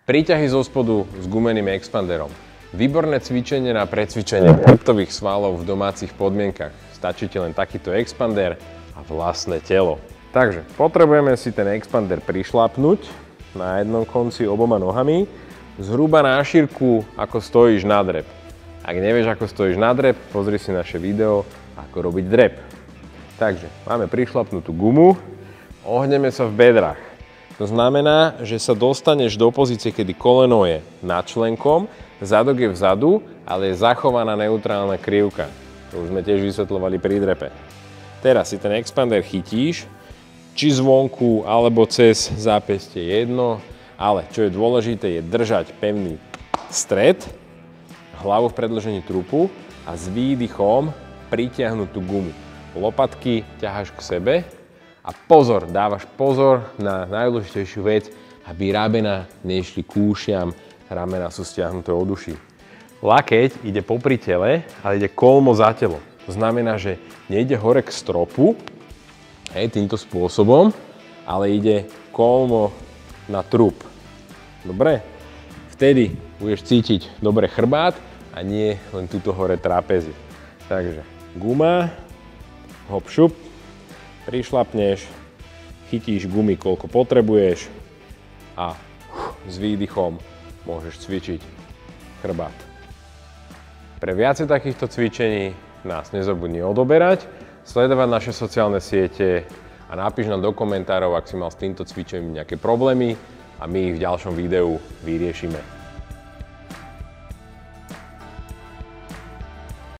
Príťahy zo spodu s gumeným expanderom. Výborné cvičenie na precvičenie chrbtových svalov v domácich podmienkach. Stačí ti len takýto expander a vlastné telo. Takže potrebujeme si ten expander prišlapnúť na jednom konci oboma nohami, zhruba na šírku, ako stojíš na drep. Ak nevieš, ako stojíš na drep, pozri si naše video, ako robiť drep. Takže máme prišlapnutú gumu, ohneme sa v bedrách. To znamená, že sa dostaneš do pozície, kedy koleno je nad členkom, zadok je vzadu, ale je zachovaná neutrálna krivka. To už sme tiež vysvetľovali pri drepe. Teraz si ten expander chytíš, či zvonku, alebo cez zápestie jedno, ale čo je dôležité, je držať pevný stred, hlavu v predĺžení trupu a s výdychom pritiahnuť tú gumu. Lopatky ťaháš k sebe a pozor, dávaš pozor na najdôležitejšiu vec, aby ramena nešli k úšiam, ramena sú stiahnuté od uší. Lakeť ide popri tele, ale ide kolmo za telo. To znamená, že nejde hore k stropu, týmto spôsobom, ale ide kolmo na trup. Dobre? Vtedy budeš cítiť dobre chrbát a nie len túto hore trapezy. Takže guma, hop šup, prišlapneš, chytíš gumy, koľko potrebuješ a s výdychom môžeš cvičiť chrbát. Pre viacej takýchto cvičení nás nezabudni odoberať, sledovať naše sociálne siete a napíš nám do komentárov, ak si mal s týmto cvičením nejaké problémy a my ich v ďalšom videu vyriešime.